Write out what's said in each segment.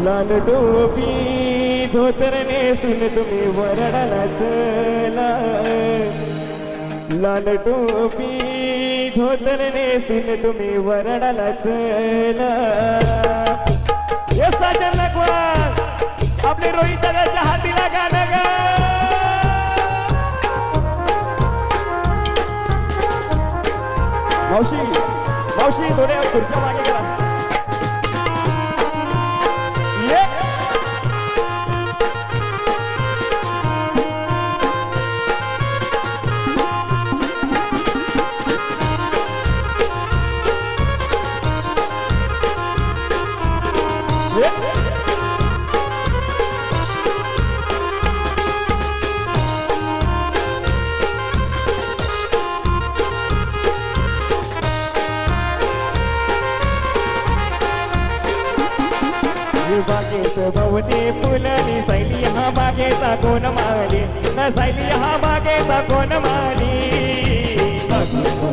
लाल टोपी धोतर नेसून तुम्ही वरडाला चला लाल टोपी धोतर नेसून तुम्ही वरडाला चला येस साजन लगवान आपले रोहित दादाच्या हातीला गाणं गा मावशी मावशी थोड्या खुर्च्या मागे करा बागेत भवती फुलली सायली हा बागेचा कोण माली न सायली हा बागेचा कोण माली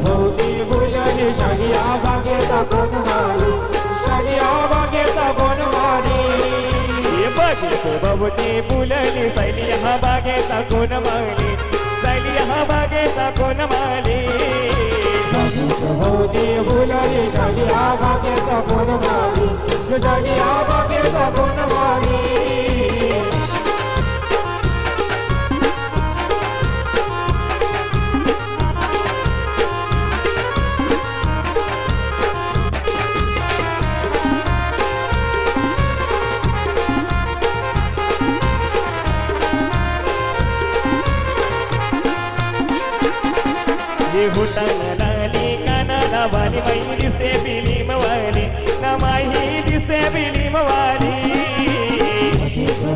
भवती फुलली सायली हा बागेचा कोण माली सायली हा बागेचा कोण माली बागेत भवती फुलली सायली हा बागेचा कोण माली सायली हा बागेचा कोण माली भवती फुलली सायली हा बागेचा कोण माली सायली हा बागेचा कोण माली हुटाली कानाला वाली बाई दिसते बिलीम वाली ना माही दिसते बिलीम वाली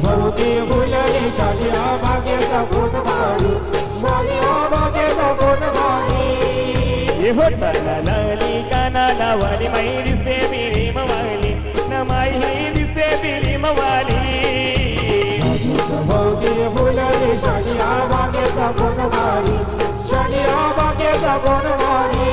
भवती फुलली सायली हा बागेचा कोण माली सायली हा बागेचा कोण माली हुटाली कानाला वाली बाई दिसते बिलीम वाली ना माही दिसते बिलीम वाली भवती फुलली सायली हा बागेचा कोण माली सायली हा बागेचा कोण माली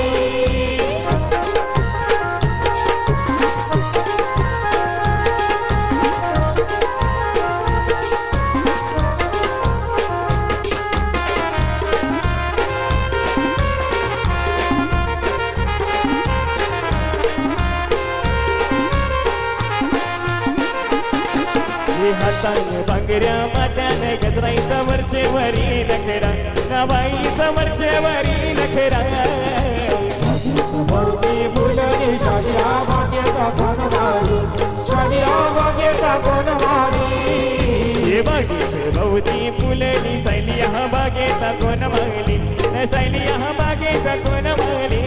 हाताने बांगड्या मात्याने गजराईचा वरचे वरी नखरा ना बाईचा वरचे वरी नखरा भवती फुलली सायली हा बागेचा कोण माली सायली हा बागेचा कोण माली बागेत भवती फुलली सायली हा बागेचा कोण माली सायली हा बागेचा कोण माली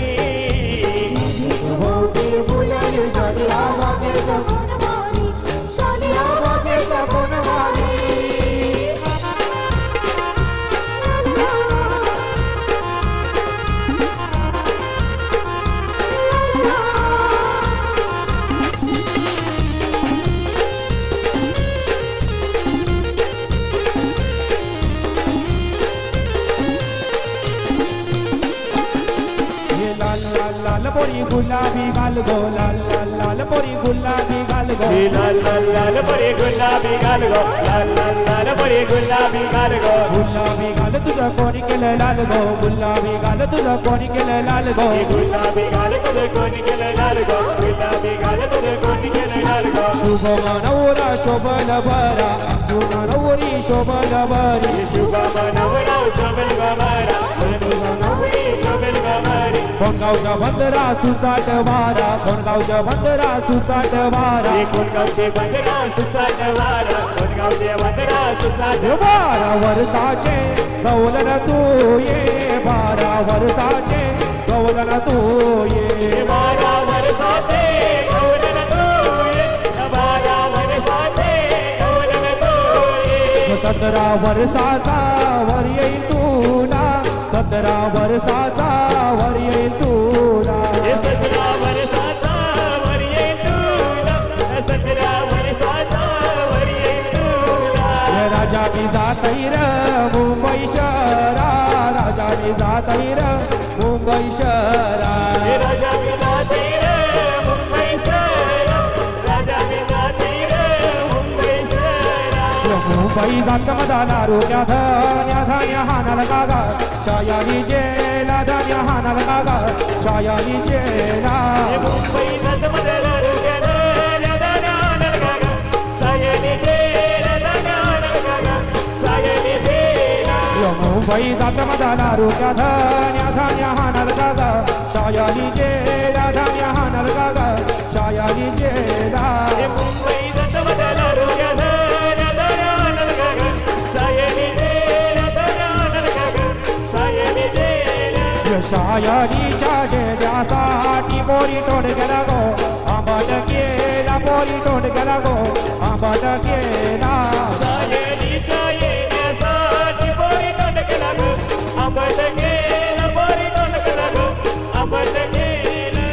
भवती फुलली सायली हा बागेचा कोण माली सायली हा बागेचा कोण माली लाल पोरी गुलाबी गाल गो लाल लाल लाल पोरी गुलाबी गाल गो लाल लाल लाल पोरी गुलाबी गाल गो लाल लाल लाल पोरी गुलाबी गाल गो गुलाबी गाल तुझं कोणी केलं लाल गो गुलाबी गाल तुझं कोणी केलं लाल गो गुलाबी गाल तुझं कोणी केलं लाल गो गुलाबी गाल तुझं कोणी केलं लाल गो शुभ मनवरा शोभल बरा शुभ मनवरी शोभल बरी शुभ मनवरा शोभल बरा शोभल बरी कोणगावच्या बंदरा सुसाट वारा कोणगावच्या बंदरा सुसाट वारा कोणगावचे बंदरा सुसाट वारा कोणगावचे बंदरा सुसाट बारा वर्षाचे गवलन तू ये बारा वर्षाचे गवलन तू ये 12 वर्षाचे गवलन तू ये 12 वर्षाचे गवलन तू ये 17 वर्षाचा वर येईल तुला 17 वर्षाचा वर येईल तुला 17 वर्षाचा वर येईल तुला 17 वर्षाचा वर येईल तुला राजा मी जातैर मुंबई शहरा राजा मी जातैर मुंबई शहरा राजा मी जातैर मुंबई शहरा मुंबई जात मदाला रोक्या धन्या धन्या हानाला गागा शायानी जेला धन्या हानाला गागा शायानी जेला मुंबई जात मदाला रोक्या धन्या धन्या हानाला गागा शायानी जेला धन्या हानाला गागा शायानी जेला मुंबई जात मदाला रोक्या धन्या धन्या हानाला गागा शायानी जेला धन्या हानाला गागा शायानी जेला मुंबई जात मदाला रोक्या धन्या धन्या हानाला गागा शायानी जेला धन्या हानाला गागा शायानी जेला शायानीच्या जेल्यासाठी पोरी तोड गेला गो आंबाट गेला पोरी तोड गेला गो आंबाट गेला शायानीच्या जेल्यासाठी पोरी तोड गेला गो आंबाट गेला पोरी तोड गेला गो आंबाट गेला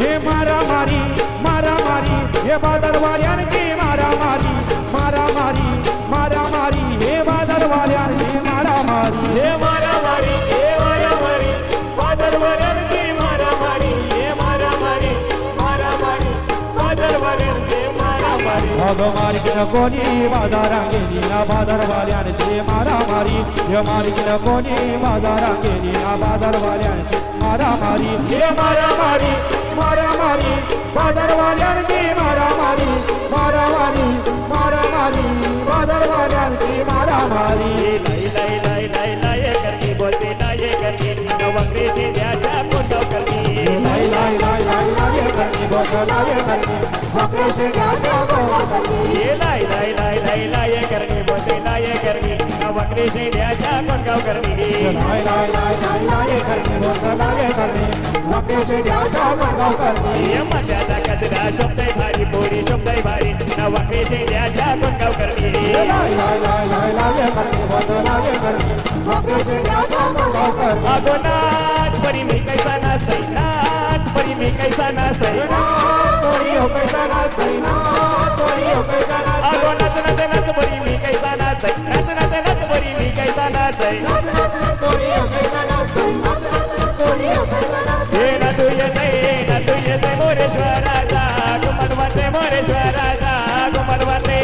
हे मारामारी मारामारी हे बाजारवाल्यांची मारामारी मारामारी मारामारी हे बाजारवाल्यांची मारामारी हे मारामारी हे मारामारी बाजारवाल्यांची मारामारी हे मारामारी मारामारी बाजारवाल्यांची मारामारी अगं मार्गिन कोणी बाजारा गेली ना बाजारवाल्यांची मारामारी हे मार्गिन कोणी बाजारा गेली ना बाजारवाल्यांची मारामारी हे मारामारी मारामारी बाजारवाल्यांची मारामारी मारामारी मारामारी बाजारवाल्यांची मारामारी लाई लाई लाई लाई लाई करके बोलते लाये करके नवंगरे से द्याच्या कोंडाव करके लाई लाई लाई लाई लाई करके बोलते लाये करके नवंगरे से द्याच्या कोंडाव करके लाई लाई लाई लाई लाई करके बोलते लाये करके नवंगरे से द्याच्या कोंडाव करके लाई लाई लाई लाई लाई करके बोलते लाये करके नवंगरे से द्याच्या कोंडाव करके मजाचा कचरा शब्दय भारी पोरी शब्दय भारी नवंगरे से द्याच्या कोंडाव करके लाई लाई लाई लाई लाई करके बोलते लाये करके नवंगरे से द्याच्या कोंडाव करके अगो नाच परी मी कैसा नाचै नाच परी मी कैसा नाचै तोरी हो कैसा नाचै ना तोरी हो कैसा नाचै अगो नाच नाच नाच परी मी कैसा नाचै नाच नाच नाच परी मी कैसा नाचै तोरी हो कैसा नाचै तोरी हो कैसा नाचै हे ना तू येते मोरेश्वराचा घुमडवाते मोरेश्वराचा घुमडवाते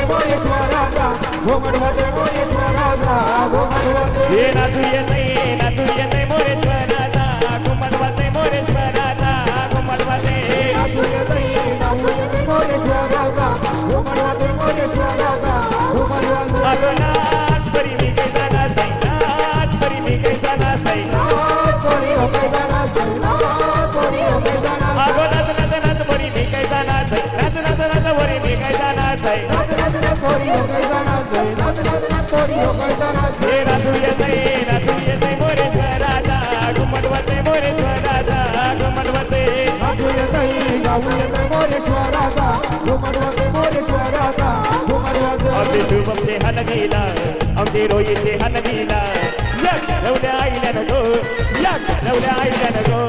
मोरेश्वराचा घुमडवाते मोरेश्वराचा घुमडवाते हे ना तू येते मोरेश्वराचा घुमडवाते मोरेश्वराचा घुमडवाते मोरेश्वराचा घुमडवाते मोरेश्वराचा घुमडवाते अगो नाच परी मी कैसा नाचै नाच परी मी कैसा नाचै तोरी हो कैसा नाचै तोरी हो कैसा नाचै अगो नाच नाच नाच परी मी कैसा नाचै नाच नाच नाच परी मी कैसा नाचै तोरी हो कैसा नाचै तोरी हो कैसा नाचै हे ना तू येते मोरेश्वराचा घुमडवाते मोरेश्वराचा घुमडवाते तू येते मोरेश्वराचा घुमडवाते मोरेश्वराचा घुमडवाते आमचे शुभम से हन गेला आमचे रोहित से हन गेला लवल्या आईला नको लवल्या आईला नको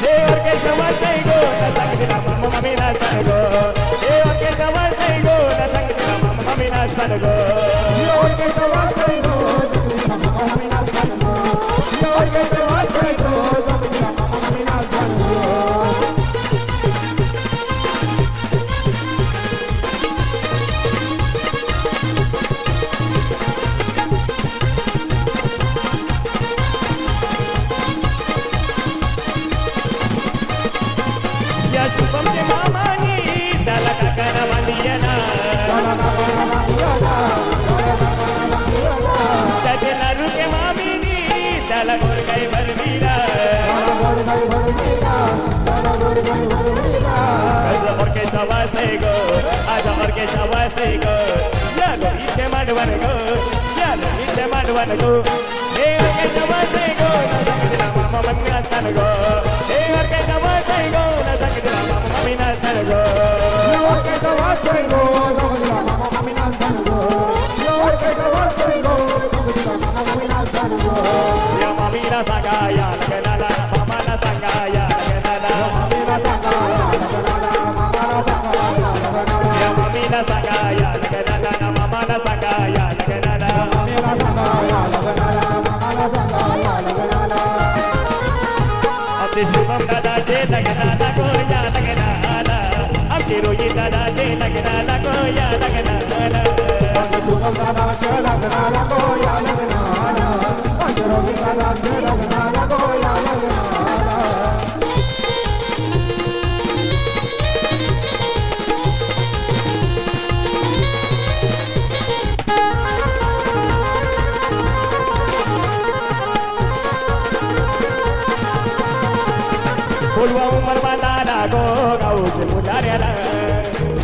हे ओके समजते गो ना सांगितला मामा मम्मी नाचता गो हे ओके समजते गो ना सांगितला मामा मम्मी नाचता गो ओके समजते गो मामा मम्मी नाचता गो ओके समजते गो मामा मम्मी नाचता गो शुभम के मामानी त्याला काकाना बांधियाना त्याचे लाडू के मामीनी त्याला गोरगाई भरविला और के सवास गो आज और के सवास गो या लो इसे मानवन गो या लो इसे मानवन गो हे और के सवास गो ना संगीला मामा मम्मी नाचन गो हे और के सवास गो ना संगीला मामा मम्मी नाचन गो और के सवास गो संगीला मामा मम्मी नाचन गो और के सवास गो संगीला मामा मम्मी नाचन गो या मम्मी ना सांगाया लगनाला मामा ना सांगाया लगनाला मम्मी ना सांगाया लगनाला मामा ना सांगाया लगनाला या मम्मी ना सांगाया लगनाला मामा ना सांगाया लगनाला मम्मी ना सांगाया लगनाला मामा ना सांगाया लगनाला अपने शुभम दादाचे लगनाला को या लगनाला अपने रोहित दादाचे लगनाला को या लगनाला गो गाऊचे मुलाऱ्याला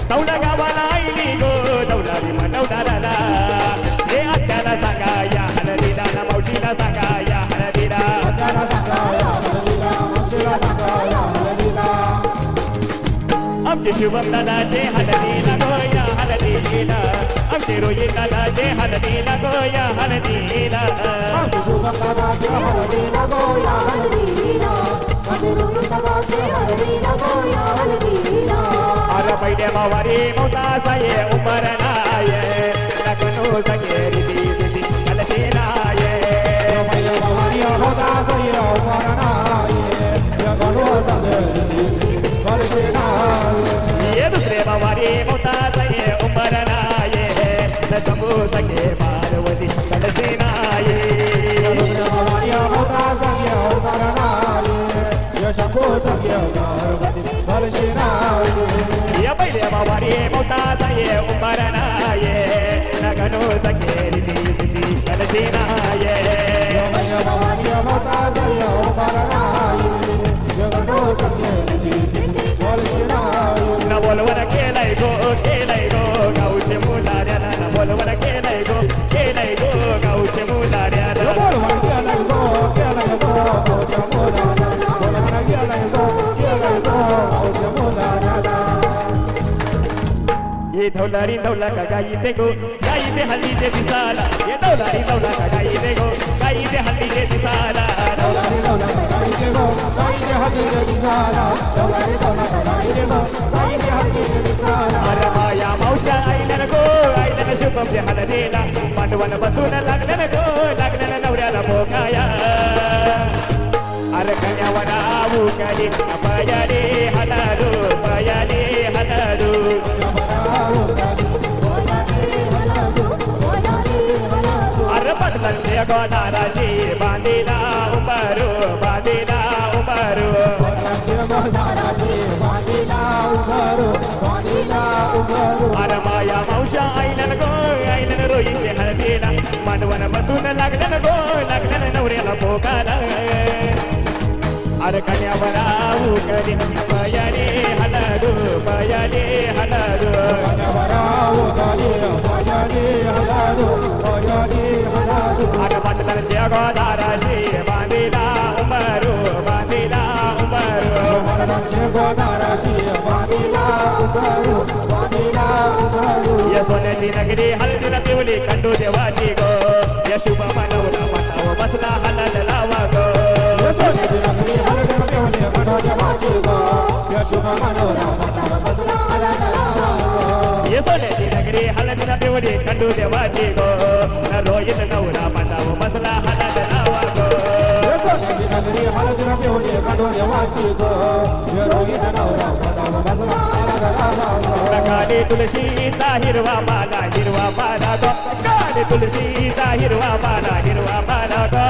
दौला गावाला आईली गो दौलारी मनवदाराला हे आत्याला सांगा या हळदीला ना मावशीला सांगा या हळदीला आमचे शुभम दादाचे हळदीला गो या हळदीला आमचे रोहित दादाचे हळदीला गो या हळदीला शुभम दादाचे हळदीला गो या हळदीला अरे पहिले मावारी मोठा साये उमर नाये लगनो सगे रिदी रिदी हलती नाये पहिले मावारी मोठा साये उमर नाये लगनो सगे रिदी रिदी हलती नाये ये दुसरे मावारी मोठा साये उमर नाये लगनो सगे पार्वती हलती नाये दुसरे मावारी मोठा साये उमर नाये शंभू सगे पार्वती हलती नाये या पहिले मावारी मोठा साये उमर नाये लगनो सगे रिदी रिदी हलती नाये पहिले मावारी मोठा साये उमर नाये लगनो सगे रिदी रिदी हलती नाये ना बोलवर केलंय गो गावचे मुलाऱ्याला ना बोलवर केलंय गो गावचे मुलाऱ्याला बोलवर केलंय गो गावचे मुलाऱ्याला बोलवर केलंय गो गावचे मुलाऱ्याला ये धौलारी धौला का गाई ते हल्ली ते दिसाला ये धौलारी धौला का गाई ते हल्ली ते दिसाला धौलारी धौला का गाई ते हल्ली ते दिसाला धौलारी धौला का गाई ते हल्ली ते दिसाला अरे माया मावशा आईला गो आईला शुभम ते हळदीला मांडवण बसून लागलं नवऱ्याला भोकाया अरे कन्यावना उकली पयाले हलारू अरे पटलंचे गोदाराशी बांधिला उंबरू अरे माया मावशा आईलन रोईचे हळदीला मांडवण बसून लागलं नवऱ्याला भोगाला अरे कन्यावरा उकली पयाले हलारू अरे पटलंचे गोदाराशी बांधिला उंबरू या सोन्याची नगरी हळदीला पिवली खंडू देवाची गो या शुभ मनवला मटाव बसला हलद लावा गो या सोन्याची नगरी हळदीला पिवली खंडू देवाची गो या शुभ मनवला मटाव बसला हलद लावा गो ये सोन्याची नगरी हळदीला पिवली खंडू देवाची गो रोहित नवरा मटाव बसला हलद लावा गो सोन्याची नगरी हळदीला पिवली खंडू देवाची गो या रोहित नवरा मटाव बसला हलद लावा गो काली तुळशीचा हिरवा पाला गो काली तुळशीचा हिरवा पाला गो